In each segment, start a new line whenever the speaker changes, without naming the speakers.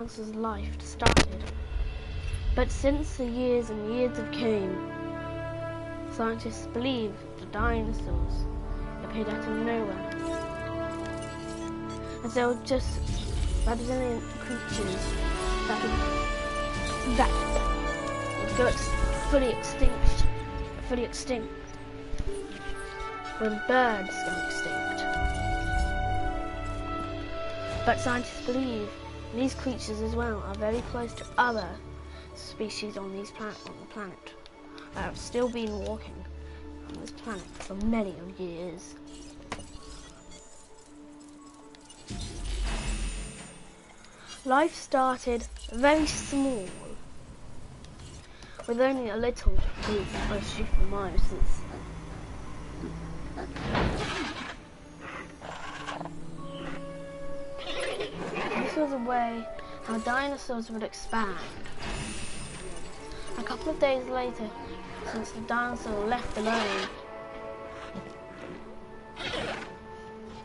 dinosaur's life started. But since the years and years have came, scientists believe the dinosaurs appeared out of nowhere. As they were just resilient creatures that would go fully extinct when birds go extinct. But scientists believe these creatures as well are very close to other species on the planet that have still been walking on this planet for many years. Life started very small, with only a little group of superminuses. This was a way how dinosaurs would expand. A couple of days later, since the dinosaur left alone,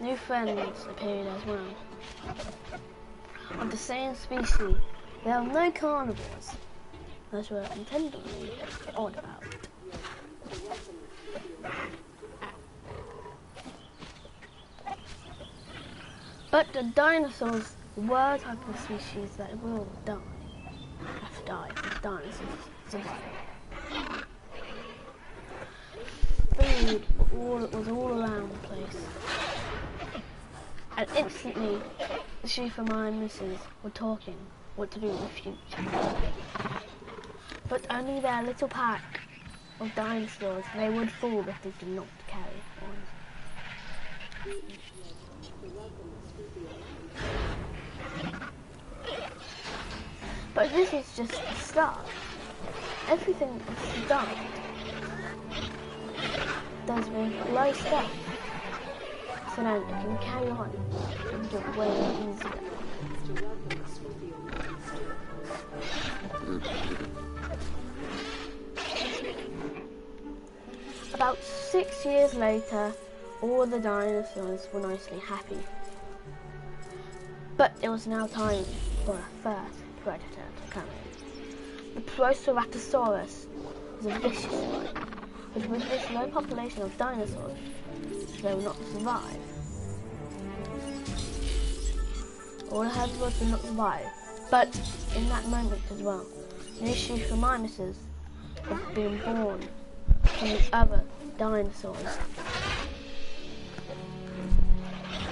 new friends appeared as well. Of the same species, there are no carnivores, as were intentionally odd about. But the dinosaurs were a type of species that will die. Have to die for dinosaurs. Food was all around the place. And instantly, the superminuses were talking what to do in the future. But only their little pack of dinosaurs, they would fall if they did not carry on. But this is just the start. Everything is done. There's been low stuff, so now you can carry on and do it way easier. About 6 years later, all the dinosaurs were nicely happy. But it was now time for a first predator to come in. The Proceratosaurus was a vicious one, but with this low population of dinosaurs, they will not survive. All the herbivores will not survive, but in that moment as well, new superminuses have been born from the other dinosaurs.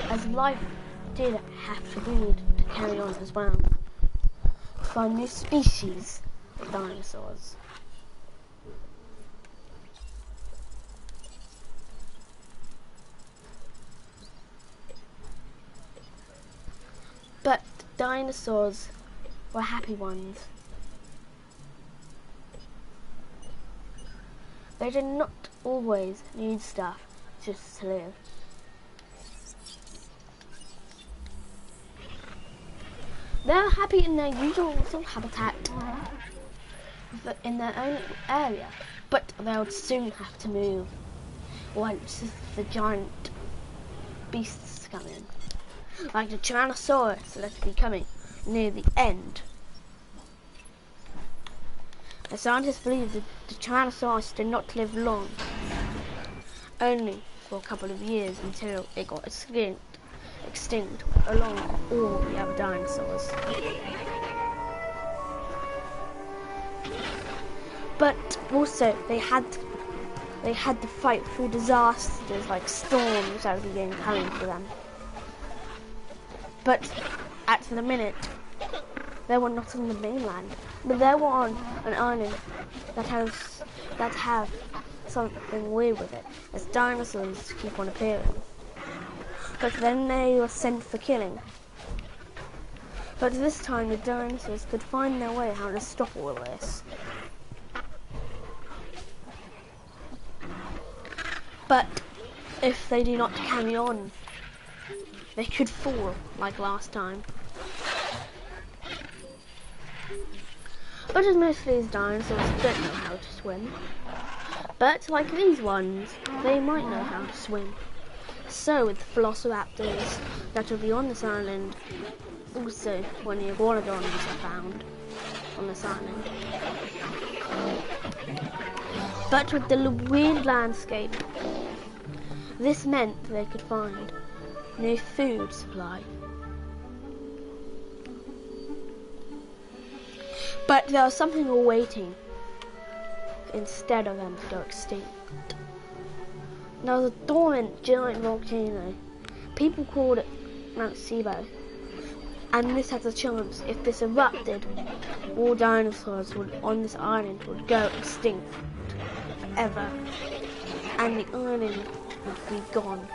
As life did have to breed to carry on as well, to find new species of dinosaurs. But dinosaurs were happy ones. They did not always need stuff just to live. They were happy in their usual habitat, in their own area, but they would soon have to move once the giant beasts come in. Like the Tyrannosaurus that be coming near the end. The scientists believe that the Tyrannosaurus did not live long, only for a couple of years until it got extinct along with all the other dinosaurs. But also they had to fight through disasters like storms that began coming for them. But at the minute, they were not on the mainland, but they were on an island that have something weird with it, as dinosaurs keep on appearing. But then they were sent for killing. But this time the dinosaurs could find their way how to stop all this. But if they do not carry on, they could fall like last time. But as most of these dinosaurs don't know how to swim. But like these ones, they might know how to swim. So with the velociraptors that will be on this island, also when the iguanodons are found on this island. But with the weird landscape, this meant they could find no food supply. But there was something awaiting instead of them to go extinct. There was a dormant giant volcano. People called it Mount Sibo. And this has a chance, if this erupted, all dinosaurs on this island would go extinct forever. And the island would be gone.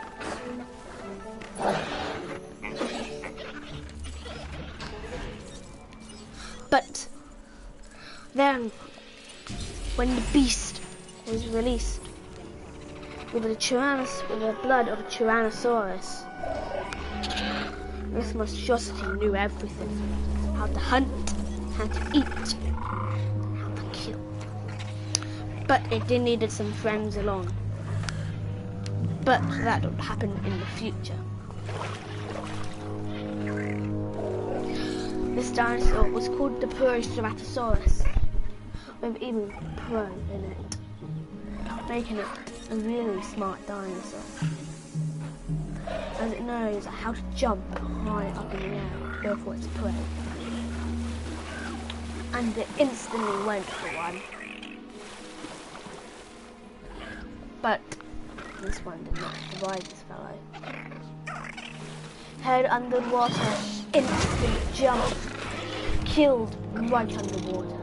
But then, when the beast was released with the blood of a Tyrannosaurus, this monstrosity knew everything: how to hunt, how to eat, how to kill. But it did needed some friends along. But that would happen in the future. This dinosaur was called the Ceratosaurus, with even pro in it, making it a really smart dinosaur, as it knows how to jump high up in the air to go for its prey. And it instantly went for one. But this one did not survive this fellow. Head underwater, instant jump, killed right underwater.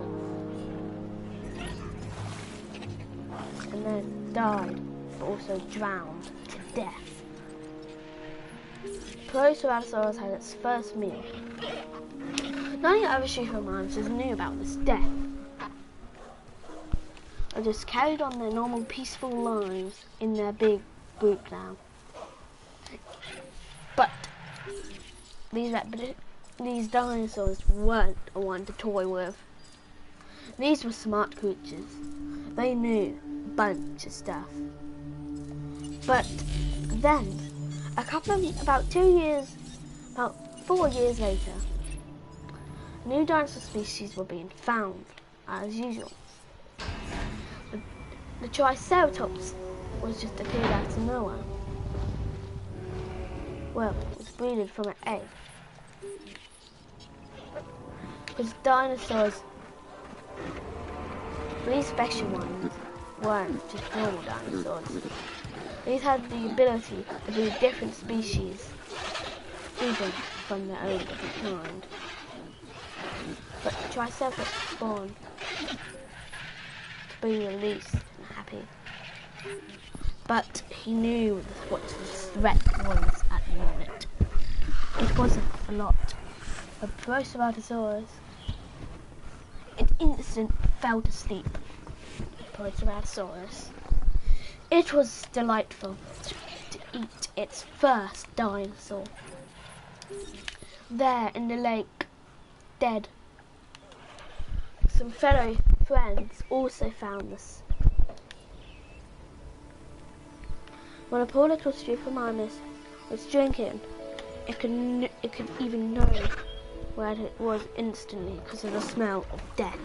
And then died, but also drowned to death. Ceratosaurus had its first meal. None of the other Schumanns knew about this death. They just carried on their normal peaceful lives in their big group now. But these dinosaurs weren't the one to toy with. These were smart creatures. They knew a bunch of stuff. But then, about 4 years later, new dinosaur species were being found, as usual. The Triceratops was just appeared out of nowhere. Well, it was breeded from an egg. Because dinosaurs, these special ones, weren't just normal dinosaurs. These had the ability to be different species, even from their own different kind. But the Triceratops was born to be released and happy. But he knew what the threat was at the minute. It wasn't a lot. The Ceratosaurus, it instant fell to sleep. Ceratosaurus. It was delightful to eat its first dinosaur. There in the lake, dead. Some fellow friends also found this. When a poor little Stuphomanus was drinking, it could even know where it was instantly because of the smell of death.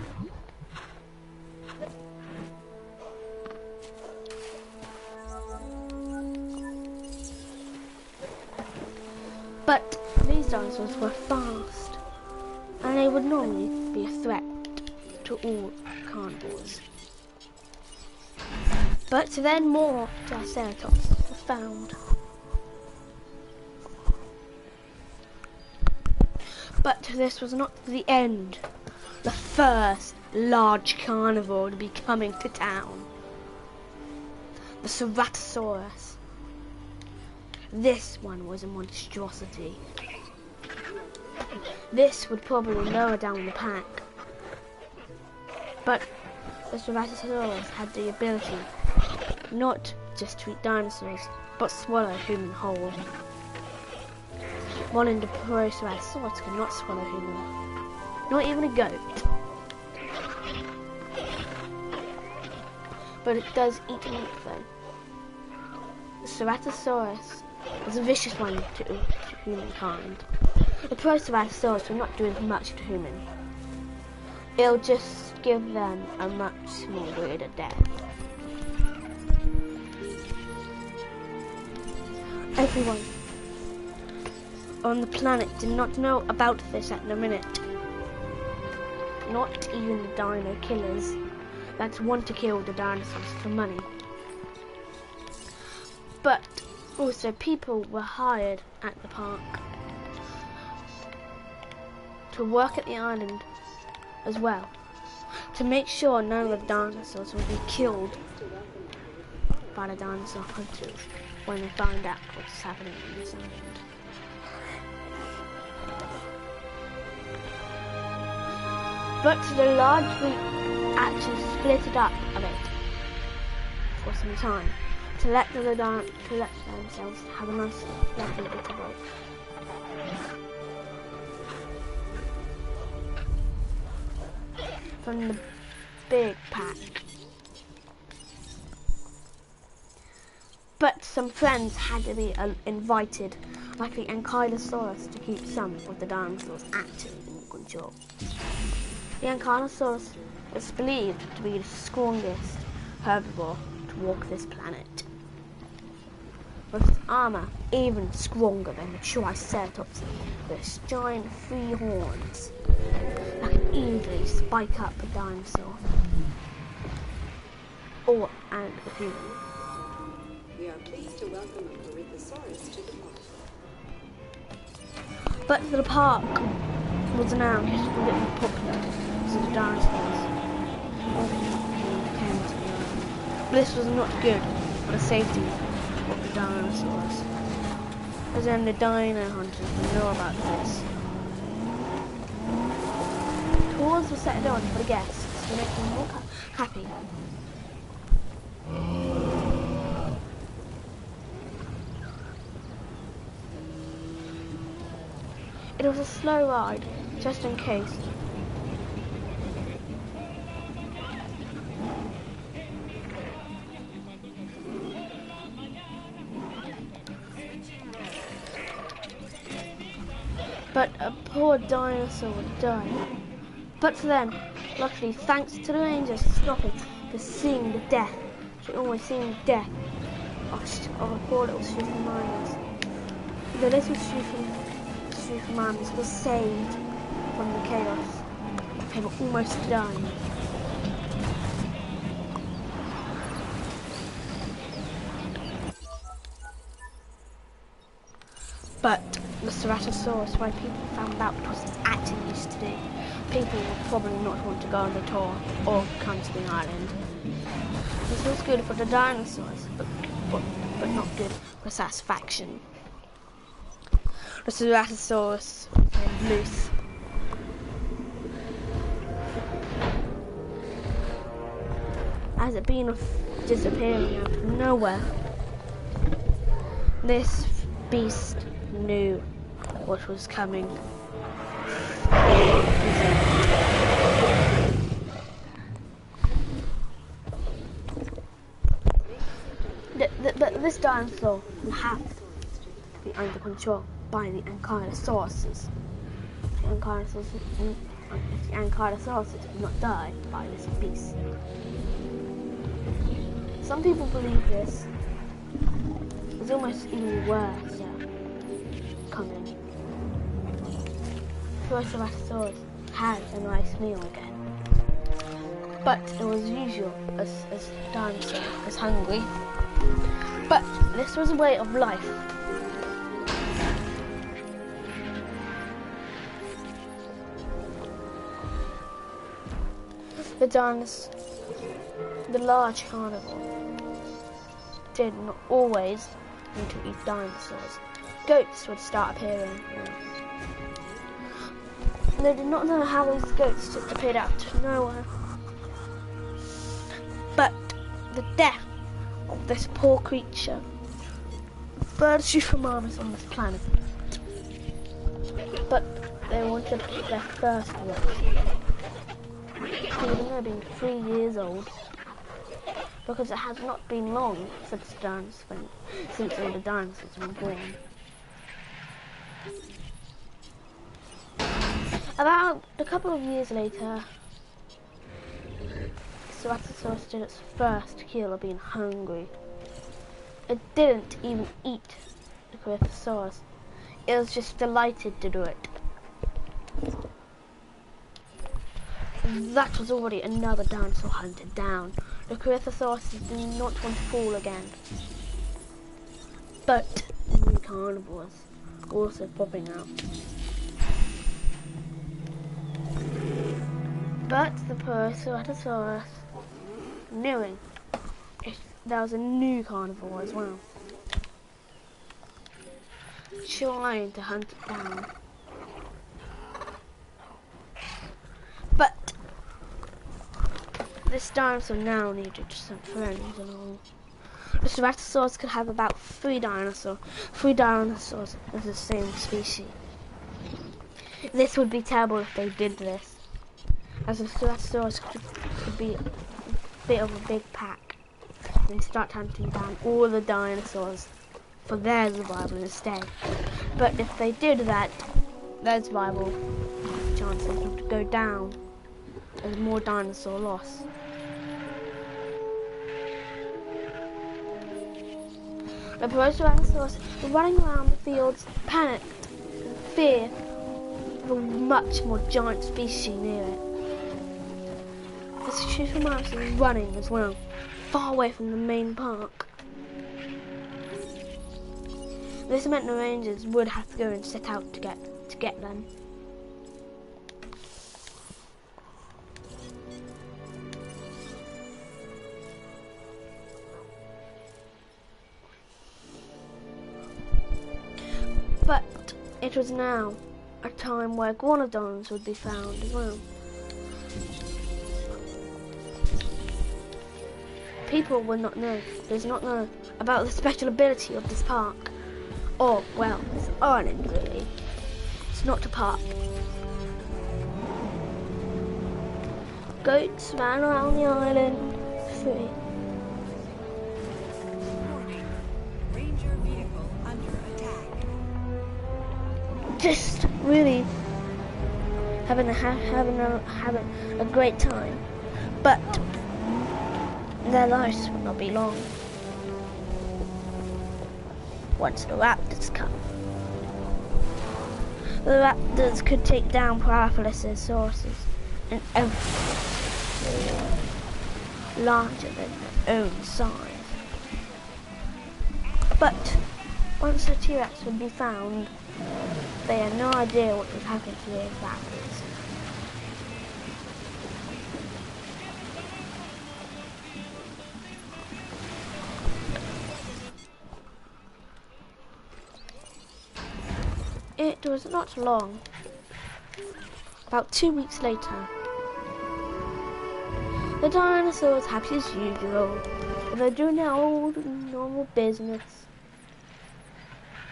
But these dinosaurs were fast, and they would normally be a threat to all carnivores. But then more Triceratops were found. But this was not the end. The first large carnivore to be coming to town. The Ceratosaurus. This one was a monstrosity. This would probably lower down the pack. But the Ceratosaurus had the ability not just to eat dinosaurs, but swallow human whole. One in the Ceratosaurus cannot swallow human. Not even a goat. But it does eat meat though. The Ceratosaurus was a vicious one to humankind. The Procerattosaurus will not do as much to human. It'll just give them a much more weirder death. Everyone on the planet did not know about this at the minute. Not even the dino killers that want to kill the dinosaurs for money. But also people were hired at the park to work at the island as well, to make sure none of the dinosaurs would be killed by the dinosaur hunters when they find out what's happening on this island. But the large group actually split it up a bit for some time to let themselves have a nice lovely bit of break. From the big pack. But some friends had to be invited, like the Ankylosaurus, to keep some of the dinosaurs active in control. The Ankylosaurus is believed to be the strongest herbivore to walk this planet, with armor even stronger than the Triceratops, with its giant 3 horns that can easily spike up a dinosaur or and a human.
We are pleased to welcome a Corythosaurus to the park.
But the park was now getting a bit more popular because of the dinosaurs. This was not good for the safety of the dinosaurs, as then the dino hunters would know about this. Tours were set on for the guests to make them more happy. It was a slow ride, just in case. But a poor dinosaur would die. But then, luckily, thanks to the rangers stopping for seeing the death, she always seeing the death of a poor little Schufermanus. The little Schufermanus was saved from the chaos. They were almost dying. But the Ceratosaurus, when people found out what it was actually used to do, people would probably not want to go on the tour or come to the island. This was good for the dinosaurs, but not good for satisfaction. The Ceratosaurus was loose. As it being disappearing out of nowhere, this beast knew what was coming. This dinosaur will have to be under control by the Ankylosauruses. The Ankylosauruses will not die by this beast. Some people believe this. It's almost even worse coming. Ceratosaurus had a nice meal again. But it was usual as dinosaur was hungry. But this was a way of life. The large carnivore did not always need to eat dinosaurs. Goats would start appearing. They did not know how these goats just appeared out of nowhere. But the death of this poor creature, birds Schufermanus on this planet. But they wanted their first one. Even though being 3 years old, because it has not been long since all the dinosaurs were born. About a couple of years later, Ceratosaurus did its first kill of being hungry. It didn't even eat the Corythosaurus. It was just delighted to do it. That was already another dinosaur hunted down. The Corythosaurus did not want to fall again. But new carnivores also popping out. But the Ceratosaurus, knowing there was a new carnivore as well, trying to hunt it down. But this dinosaur now needed some friends along. The Ceratosaurus could have about 3 dinosaurs of the same species. This would be terrible if they did this, as the Ceratosaurus could be a bit of a big pack and start hunting down all the dinosaurs for their survival instead. But if they did that, their survival chances would go down as more dinosaur loss. The Ceratosaurus were running around the fields, panicked, in fear of a much more giant species near it. The Schumacher was running as well, far away from the main park. This meant the rangers would have to go and set out to get them. But it was now a time where iguanodons would be found as well. People will not know, does not know about the special ability of this park. Or, well, this island really. It's not a park. Goats ran around the island free.
Warning. Ranger vehicle under attack.
Just really having a great time. But their lives will not be long. Once the raptors come. The raptors could take down Paraphilosauruses and everything larger than their own size. But once the T-Rex would be found, they had no idea what would happen to those raptors. It was not long. About 2 weeks later, the dinosaurs, happy as usual, they're doing their old normal business.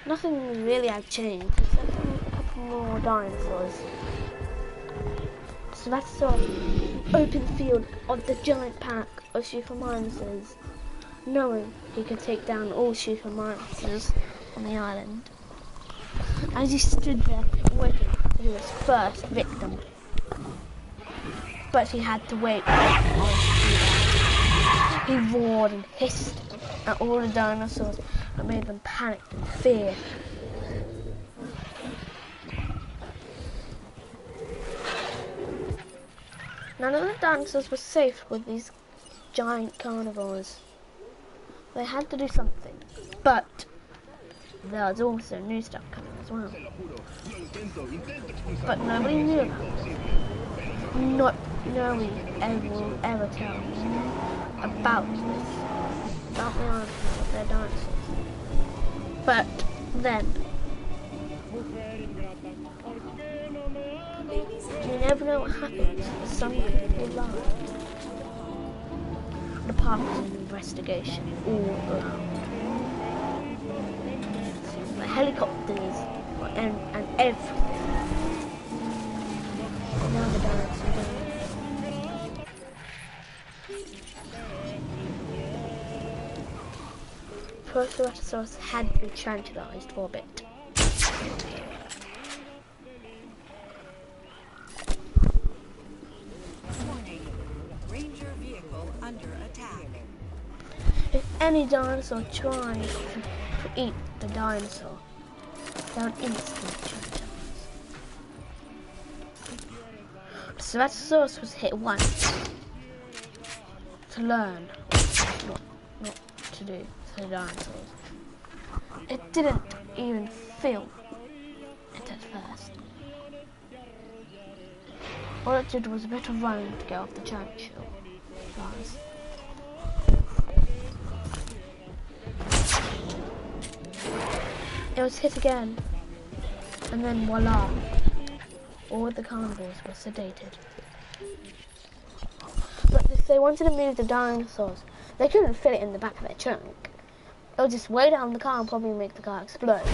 Nothing really had changed except a couple more dinosaurs. So that's all. Open field of the giant pack of Schumacher, knowing he could take down all Schumacher on the island. As he stood there waiting for his first victim. But he had to wait. He roared and hissed at all the dinosaurs and made them panic and fear. None of the dinosaurs were safe with these giant carnivores. They had to do something, but there was also new stuff coming as well. But nobody knew about it. Nobody will ever tell about this, about the island of their dinosaurs. But then, you never know what happens. Some people lie. The park is an investigation all around. The helicopters and everything. Now the dinosaurs are going. Ceratosaurus had been tranquilized for a bit. any dinosaur trying to eat the dinosaur, they would instantly kill each other. The Ceratosaurus was hit once to learn what to do to the dinosaurs. It didn't even feel it at first. All it did was a bit of running to get off the giant shell. It was hit again, and then voila, all the carnivores were sedated. But if they wanted to move the dinosaurs, they couldn't fit it in the back of their trunk. It would just weigh down the car and probably make the car explode.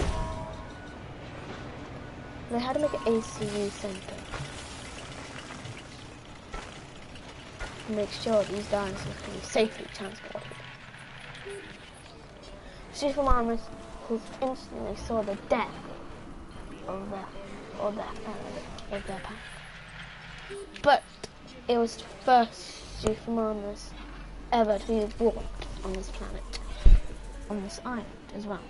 They had to make an ACU center to make sure these dinosaurs can be safely transported. Superman who instantly saw the death of their pack. But it was the first Supermanus ever to be born on this planet, on this island as well.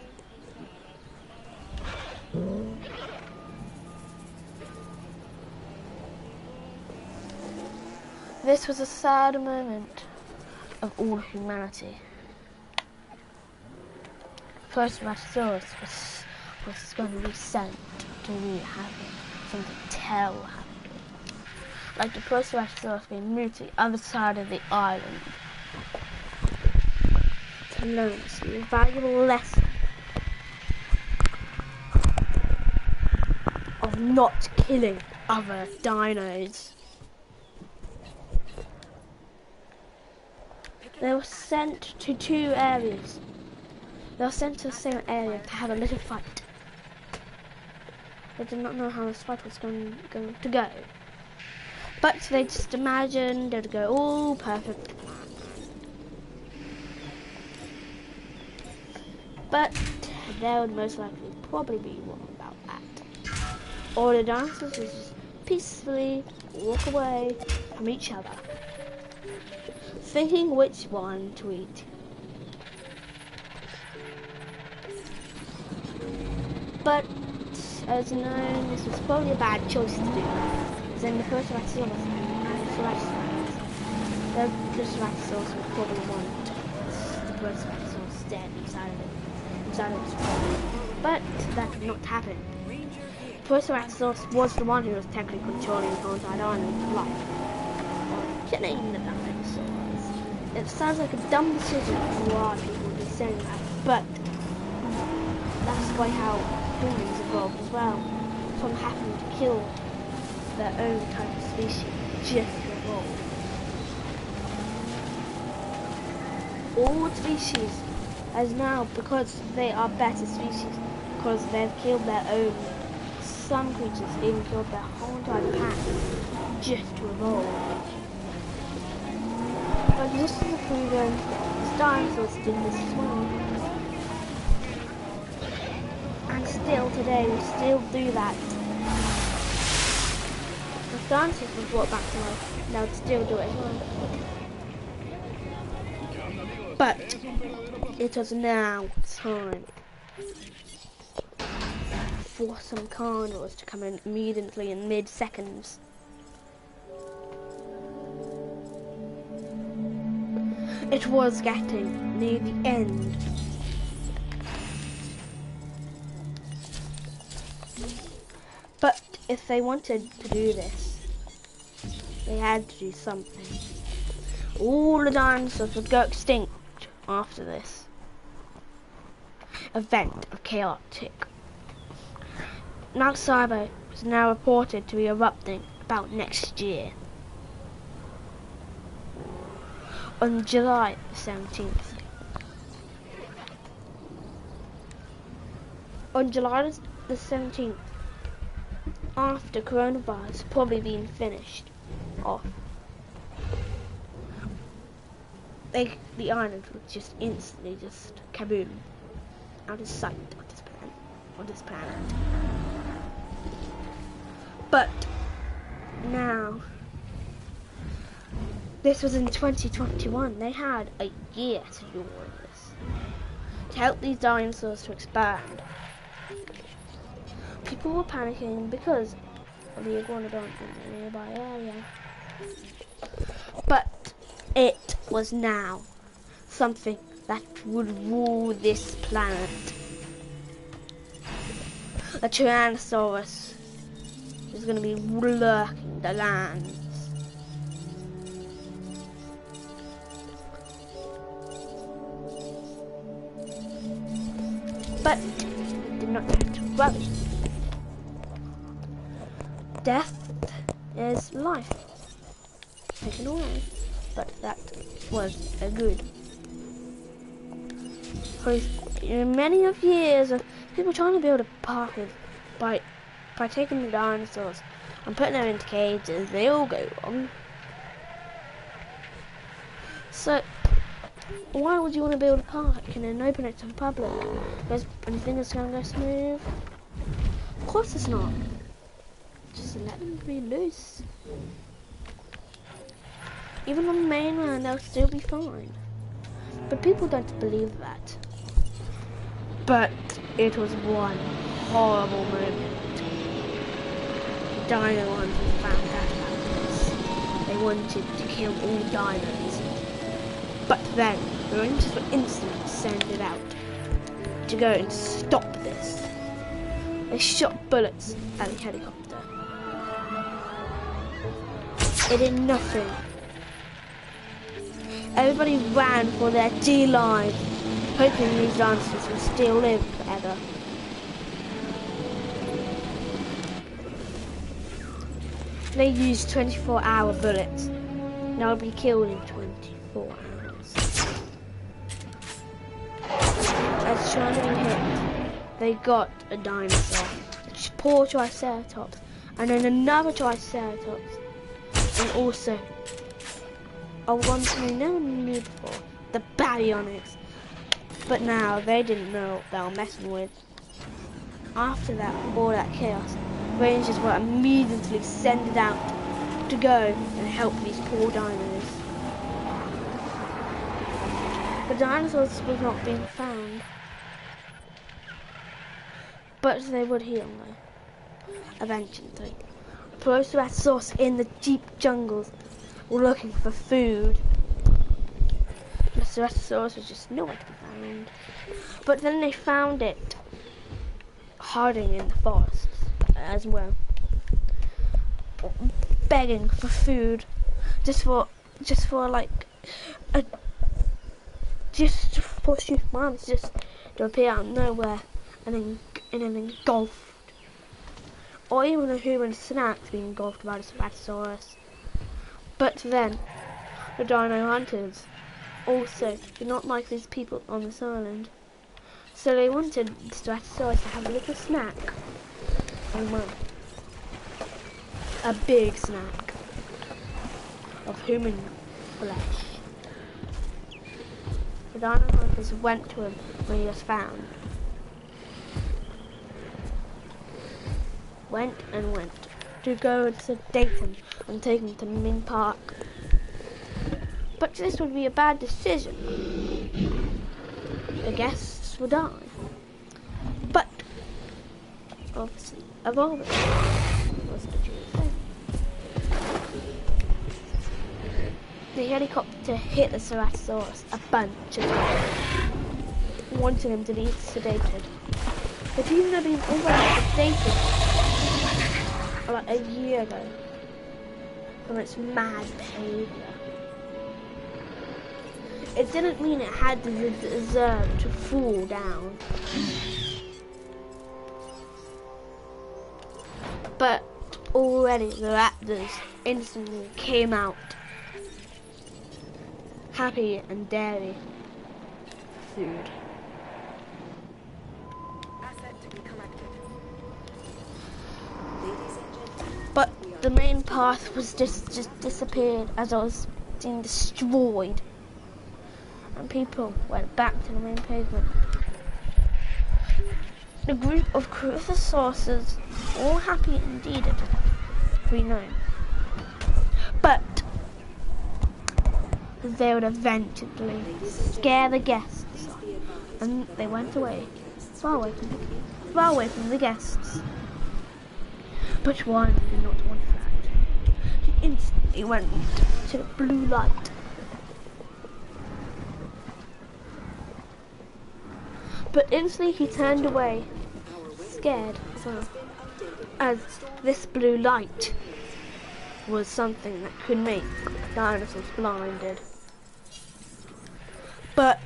This was a sad moment of all humanity. First Ceratosaurus was going to be sent to really have something terrible happen to him. Like the first Ceratosaurus being moved to the other side of the island to learn this valuable lesson of not killing other dinos. They were sent to two areas. They were sent to the same area to have a little fight. They did not know how this fight was going to go. But they just imagined it would go all perfect. But they would most likely probably be wrong about that. All the dinosaurs would just peacefully walk away from each other, thinking which one to eat. But as known, this was probably a bad choice to do. Then the first Ceratosaurus would probably want the first Ceratosaurus dead inside of his body. But that did not happen. The first Ceratosaurus was the one who was technically controlling the whole entire island's life, or killing the dinosaurs. It sounds like a dumb decision for a lot of people to be saying that, but that's why how humans evolved as well, from having to kill their own type of species just to evolve. All species, as now, because they are better species, because they've killed their own, some creatures even killed their whole entire pack just to evolve. But just as proven, the dinosaurs did this as well. And still today, we still do that. If dinosaurs were brought back to life, they would still do it as well. But it was now time for some carnivores to come in immediately in mid-seconds. It was getting near the end. But if they wanted to do this, they had to do something. All the dinosaurs would go extinct after this event of chaotic. Mount Cyber is now reported to be erupting about next year. On July 17th. On July the 17th, after coronavirus probably being finished off, the island would just instantly just kaboom, out of sight of this planet. But now, this was in 2021. They had a year to do all of this. to help these dinosaurs to expand. People were panicking because of the iguanodon in the nearby area. But it was now something that would rule this planet. A Tyrannosaurus is going to be lurking the lands. But it did not have to worry. Death is life taken away, but that was a good. For many of years of people trying to build a park by taking the dinosaurs and putting them into cages, they all go wrong. So why would you want to build a park and then open it to the public? Because you think it's going to go smooth? Of course it's not. Just let them be loose. Even on the mainland, they'll still be fine. But people don't believe that. But it was one horrible moment. The dino hunters found out about this. They wanted to kill all dinos. But then, the Rangers were instantly sent out to go and stop this. They shot bullets at the helicopter. It did nothing. Everybody ran for their dear lives, hoping these dinosaurs would still live forever. They used 24-hour bullets. Now they'll be killed in 24 hours. As trying to be hit, they got a dinosaur. Poor Triceratops, and then another Triceratops, and also one we never knew before, the Baryonyx. But now they didn't know what they were messing with. After that, all that chaos, Rangers were immediately sent out to go and help these poor dinos. The dinosaurs was not being found, but they would heal though, eventually. Velociraptors in the deep jungles were looking for food. Velociraptors was just nowhere to be found. But then they found it hiding in the forests as well, begging for food, just for humans just to appear out of nowhere and then engulfed. Or even a human snack to be engulfed by the Spinosaurus. But then, the dino hunters also did not like these people on this island. So they wanted the Spinosaurus to have a little snack. And well, a big snack of human flesh. The dino hunters went to him when he was found. Went to go and sedate him and take him to Min Park. But this would be a bad decision. The guests would die. But obviously, evolving was the true thing. The helicopter hit the Ceratosaurus a bunch of times, wanting him to be sedated. But even though being already sedated about a year ago from its mad behaviour, it didn't mean it had the deserve to fall down. But already the raptors instantly came out happy and dairy food. But the main path was just disappeared as I was being destroyed. And people went back to the main pavement. The group of Crucisaurus, all happy indeed, we know. But they would eventually scare the guests off and they went away, far away from the guests. But one did not want that. He instantly went to the blue light. But instantly he turned away, scared as well, as this blue light was something that could make dinosaurs blinded. But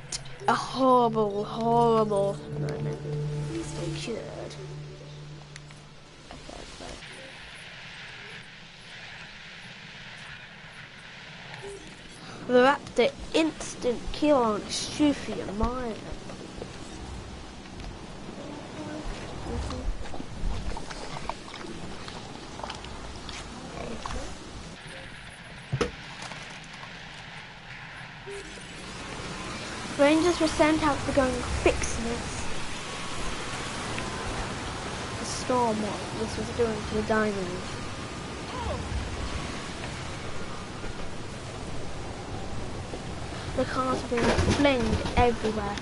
a horrible, horrible moment occurred. The raptor instant kill on Shufi and Maya. Rangers were sent out to go and fix this. The storm, what this was doing to the dinos. The cars were being flinged everywhere.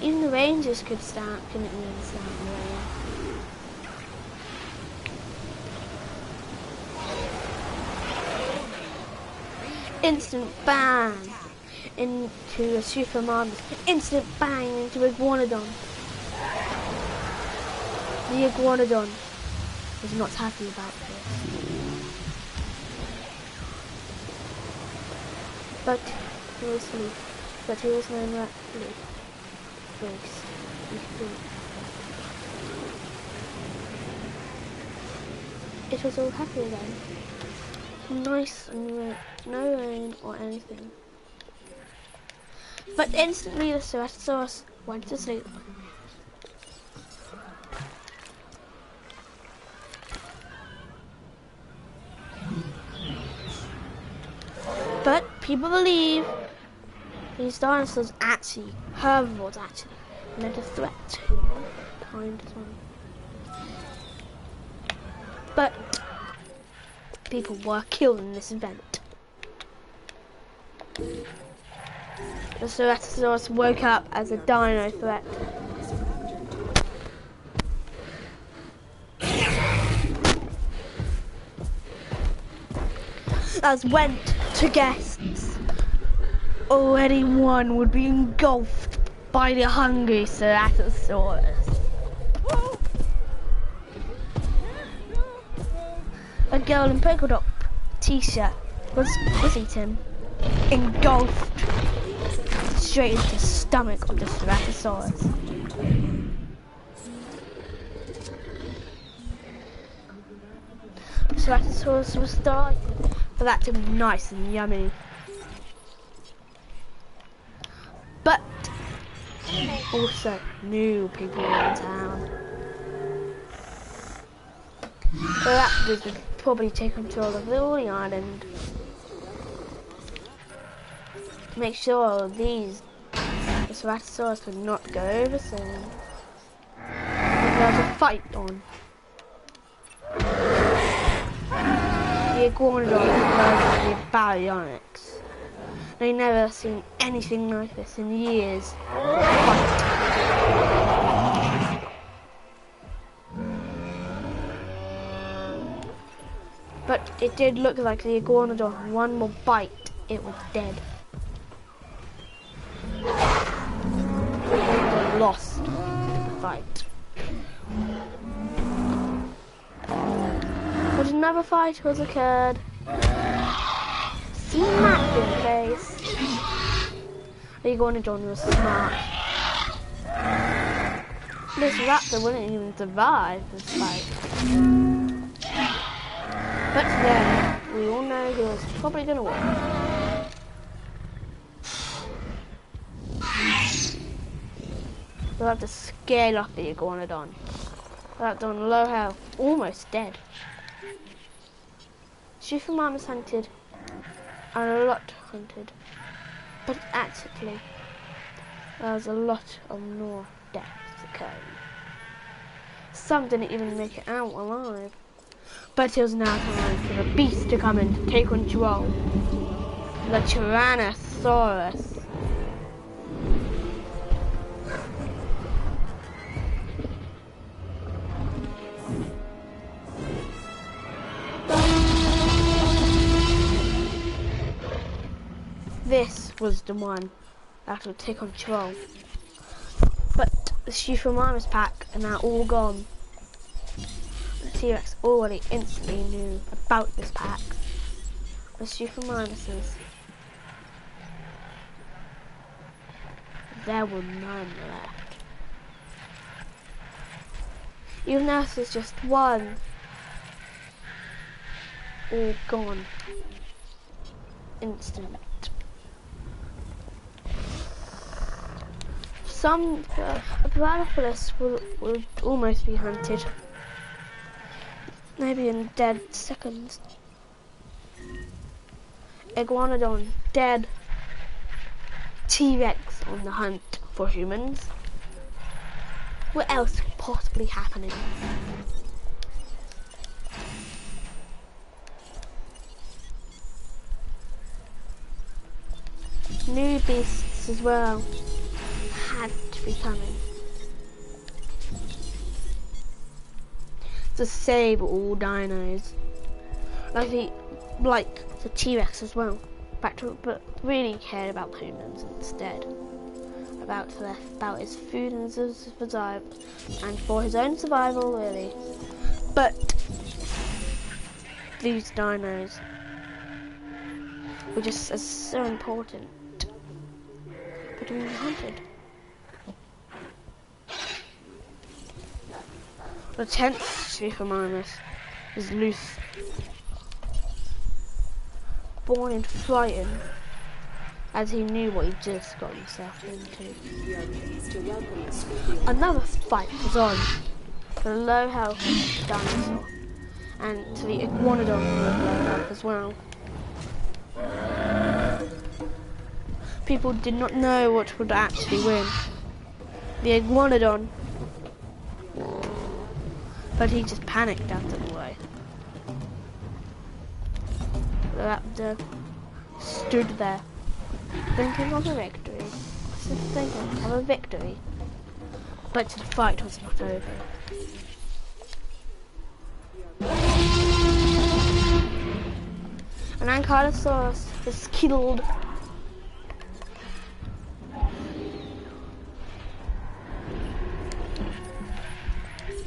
Even the Rangers couldn't even stand the rain. Instant bang into a supermarket. Instant bang into Iguanodon. The Iguanodon was not happy about this. But he was asleep. But he was known rapidly. It was all happy again. Nice and no rain or anything. But instantly the Ceratosaurus went to sleep. But people believe these dinosaurs actually, herbivores actually, meant a threat to mankind as well. But people were killed in this event. The Ceratosaurus woke up as a dino threat. As went to guests, already one would be engulfed by the hungry Ceratosaurus. A girl in polka dot t-shirt was eaten, engulfed straight into the stomach of the Ceratosaurus. The Ceratosaurus was delighted for that to be nice and yummy. But also new people in town. The raptors would probably take control of the island. To make sure the Ceratosaurus would not go over soon. There was a fight on. The Iguanodon versus the Baryonyx. They never seen anything like this in years. But it did look like the Iguanodon, one more bite, it was dead. The Iguanodon lost the fight. But another fight was occurred. See that in face. The Iguanodon was smart. This raptor wouldn't even survive this fight. But then, we all know he was probably going to win. We'll have to scale off the Iguanodon. That's on low health, almost dead. Superman was hunted, and a lot hunted. But actually, there was a lot of more deaths occurring. Some didn't even make it out alive. But it was now time for the beast to come in to take control. The Tyrannosaurus. this was the one that would take control. But the Supermarmus pack are now all gone. The T-Rex already instantly knew about this pack. The Supermarmuses. There were none left. Even now there's just one. All gone. Instant. Some Brachiosaurus will almost be hunted. Maybe in dead seconds. Iguanodon dead. T-Rex on the hunt for humans. What else could possibly happening? New beasts as well had to be coming to save all dinos, like the T-Rex as well. But really cared about humans instead, about his food and his survival, and for his own survival really. But these dinos were just as so important for being hunted. The 10th Supermarmus is loose, born in frightened, as he knew what he just got himself into. Another fight was on for the low health dinosaur, and to the Iguanodon with low health as well. People did not know what would actually win. The Iguanodon, but he just panicked out of the way. The raptor stood there, thinking of a victory. Just thinking of a victory. But the fight was not over. An Ankylosaurus is killed.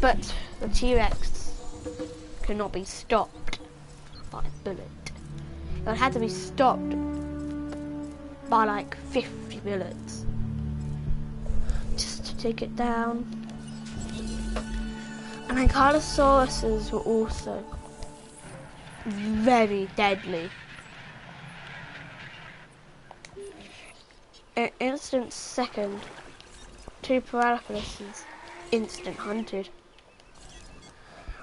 But the T-Rex could not be stopped by a bullet. It had to be stopped by like 50 bullets just to take it down. And Ankylosauruses were also very deadly. In instant second, 2 Paralypus instant hunted.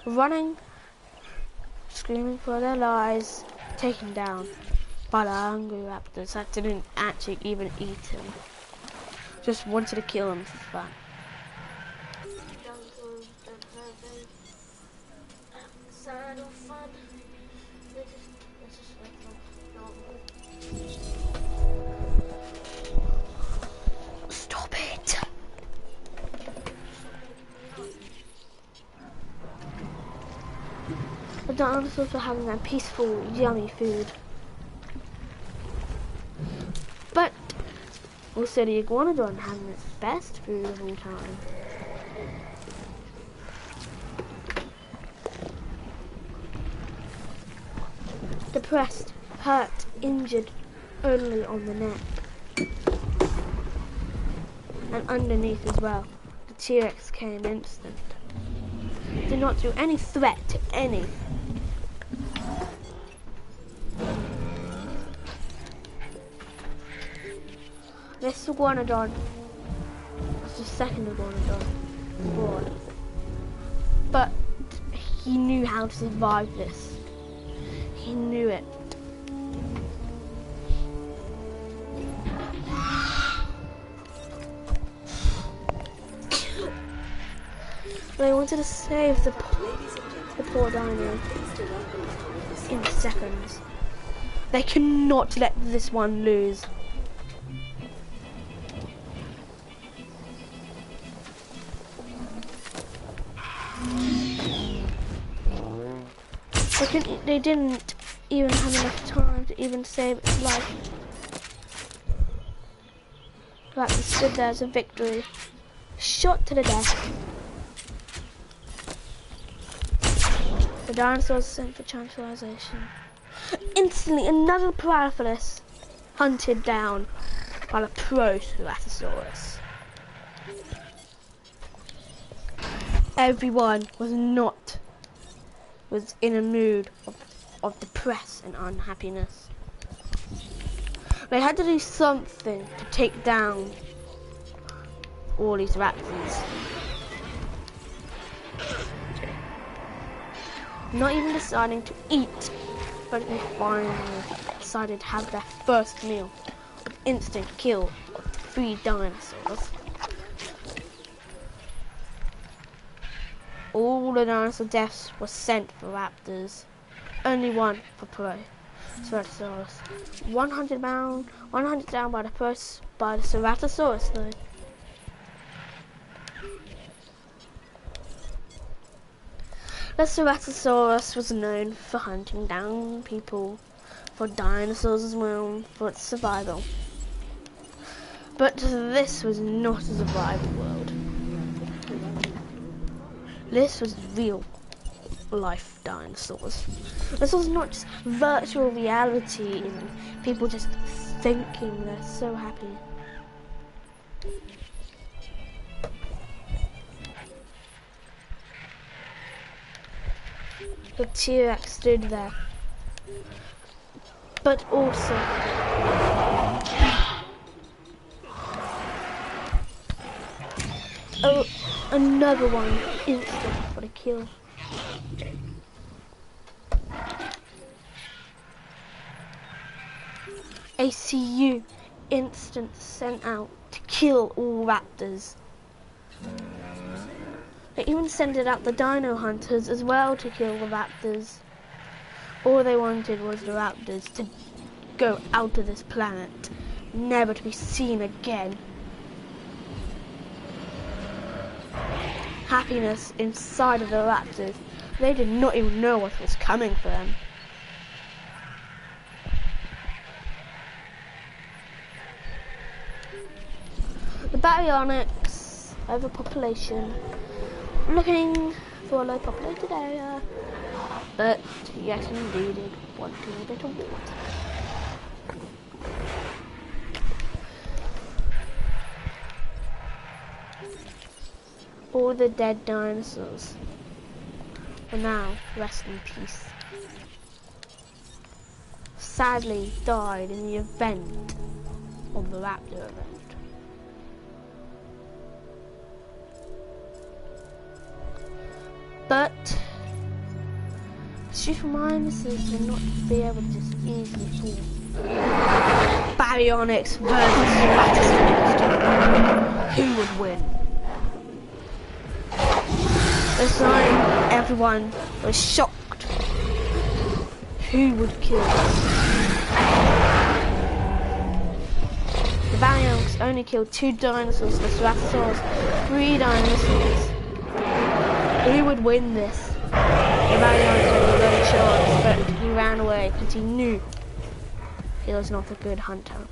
Running, screaming for their lives, taken down by the hungry raptors that didn't actually even eat him. Just wanted to kill him for fun. Stop it! The dinosaurs were having their peaceful, yummy food. But also the Iguanodon having its best food of all time. Depressed, hurt, injured only on the neck. And underneath as well. The T-Rex came instant. Did not do any threat to any. This Iguanodon was the second Iguanodon born. But he knew how to survive this. He knew it. They wanted to save the poor dino in seconds. They cannot let this one lose. They didn't even have enough time to even save its life. Raptors stood there as a victory, shot to the death. The dinosaurs sent for tranquilization. Instantly, another Paraphilus hunted down by a pro-Ceratosaurus. Everyone was in a mood of depress and unhappiness. They had to do something to take down all these raptors. Not even deciding to eat, but they finally decided to have their first meal with instant kill of 3 dinosaurs. All the dinosaur deaths were sent for raptors, only one for prey. Ceratosaurus. 100 down by the Ceratosaurus though. The Ceratosaurus was known for hunting down people, for dinosaurs as well, for its survival. But this was not a survival world. This was real life dinosaurs. This was not just virtual reality and people just thinking they're so happy. The T-Rex stood there, but also another one instant for the kill. ACU instant sent out to kill all raptors. They even sent out the dino hunters as well to kill the raptors. All they wanted was the raptors to go out of this planet, never to be seen again. Happiness inside of the raptors. They did not even know what was coming for them. The baryonyx, overpopulation, looking for a low populated area, but yes indeed it wanted a bit of water. All the dead dinosaurs are now rest in peace. Sadly died in the event of the raptor event. But the truth reminds us to not be able to just easily fall. Baryonyx versus Ceratosaurus. Who would win? This time everyone was shocked. Who would kill us? The Baryonyx only killed 2 dinosaurs, the Ceratosaurus 3 dinosaurs. Who would win this? The Baryonyx had a good chance, but he ran away because he knew he was not a good hunter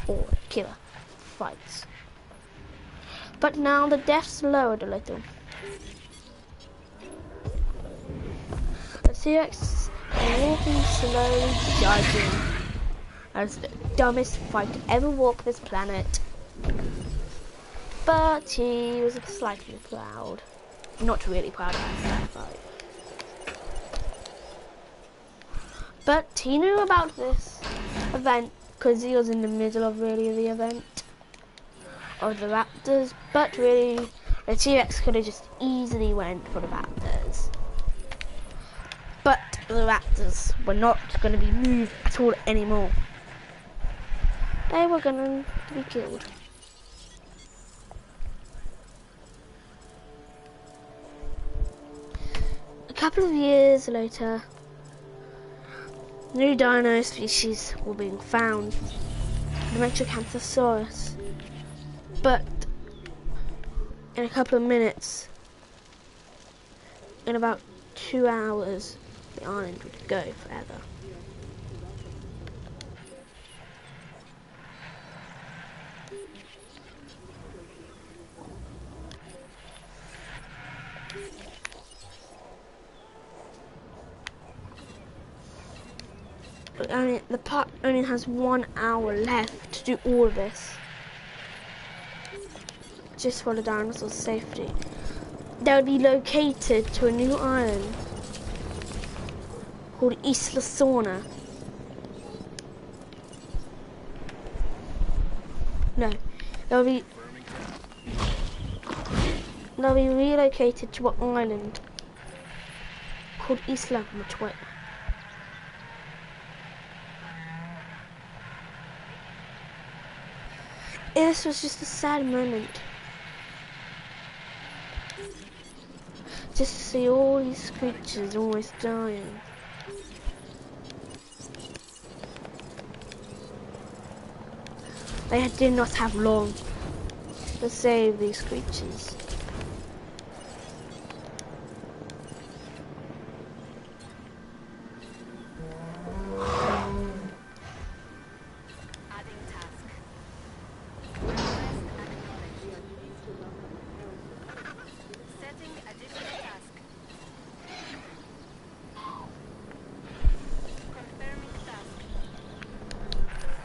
or killer. Fights. But now the deaths lowered a little. The T-Rex walking slowly, judging as the dumbest fight to ever walk this planet. But he was slightly proud. Not really proud of that fight. But he knew about this event because he was in the middle of really the event of the raptors. But really, the T-Rex could have just easily went for the raptors. But the raptors were not going to be moved at all anymore. They were going to be killed. A couple of years later, new dino species were being found. The Metrocanthosaurus. But in a couple of minutes, in about 2 hours, the island would go forever. The park only has 1 hour left to do all of this. Just for the dinosaurs' safety. They'll be located to a new island called Isla Sorna. No, they'll be relocated to an island called Isla Matwet. This was just a sad moment. Just to see all these creatures almost dying. They did not have long to save these creatures.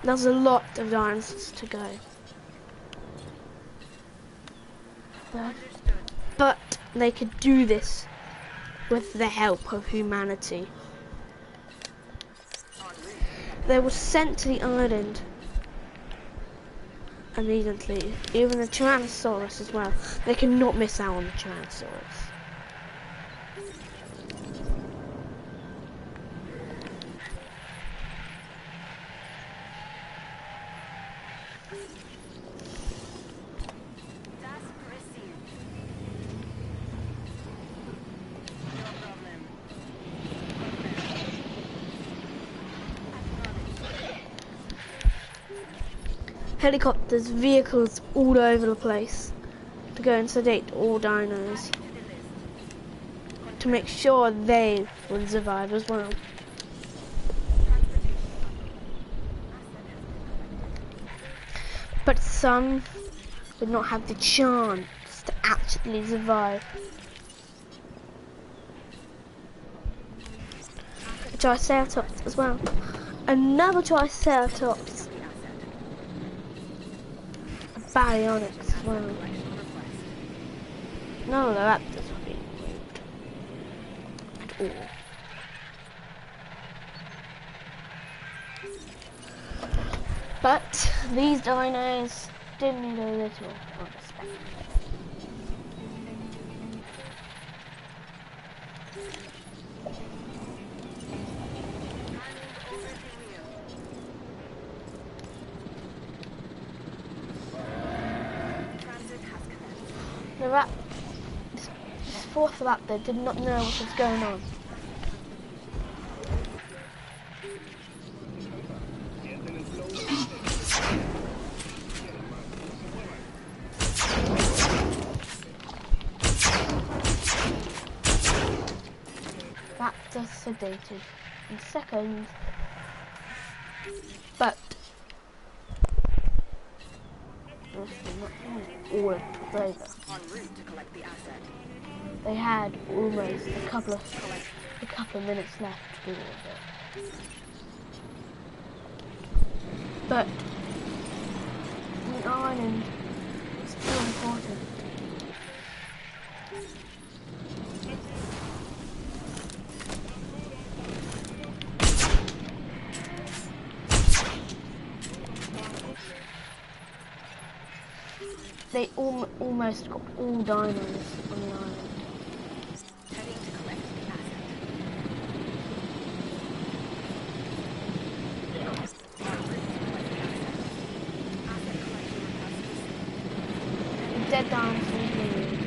There's a lot of dinosaurs to go. But they could do this with the help of humanity. They were sent to the island immediately. Even the Tyrannosaurus as well. They cannot miss out on the Tyrannosaurus. Helicopters, vehicles all over the place to go and sedate all dinos to make sure they will survive as well. But some did not have the chance to actually survive. A Triceratops as well. Another Triceratops. Baryonyx as well. None of the raptors were being moved at all. But these dinos did need a little of respect. This fourth raptor did not know what was going on. Raptor sedated in seconds, but all of it over. They had almost a couple of minutes left to do all of it. But the island is still important. They almost got all dinos on the island.
Heading to collect the asset.
The dead dinosaurs moved.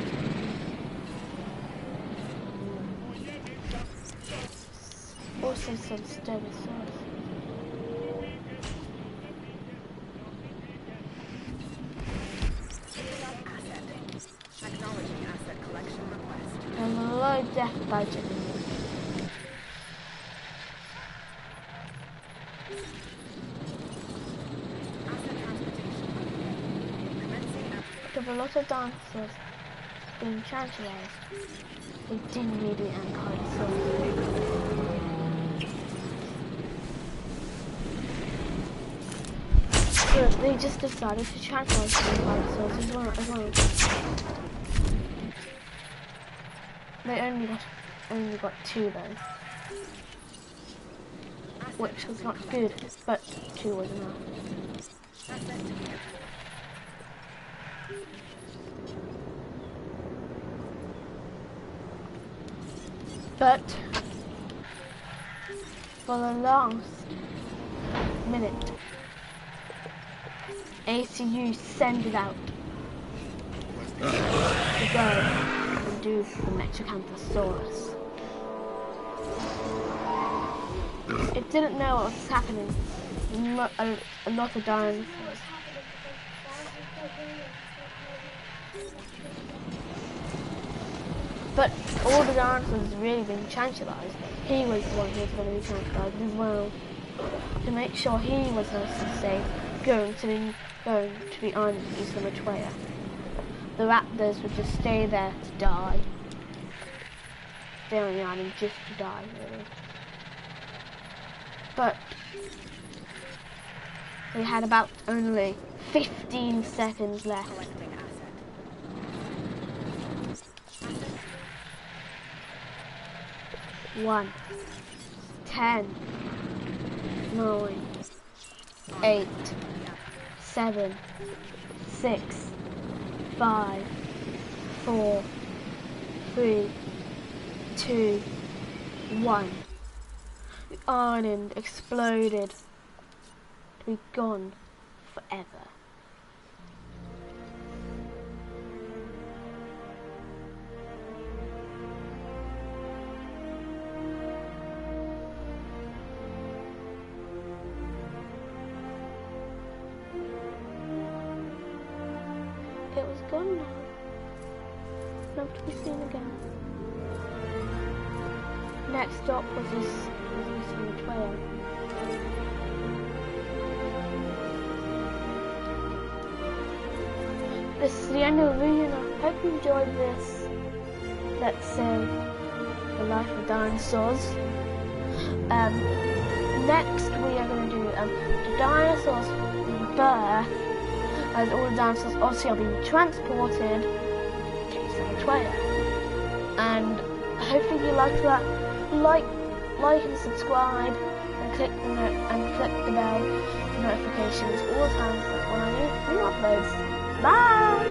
Also some stegosaurus. And a low death budget. With a lot of dinosaurs being tranquilized, they didn't need the anti-dinosaurs. But they just decided to transport the dinosaurs as well. They only got 2 though, which was not good, but 2 was enough. But for the last minute, ACU send it out to go and do the Mechacanthosaurus. It didn't know what was happening. A lot of dinosaurs. But all the dinosaurs really been tranquilized. He was the one who was going to be tranquilized as well, to make sure he was nice and safe going to the island of Isla Matuea. The raptors would just stay there to die. Stay on the island just to die, really. But they had about only 15 seconds left. 1, 10, 9, 8, 7, 6, 5, 4, 3, 2, 1. The island exploded to be gone forever. It was gone now, never to be seen again. Next stop was this Matuea. This is the end of the video. I hope you enjoyed this. Let's say the life of dinosaurs. Next we are going to do the dinosaurs birth, as all the dinosaurs obviously are being transported to Matuea. And hopefully you liked that. Like and subscribe, and click the bell notifications all the time when I do new uploads. Bye!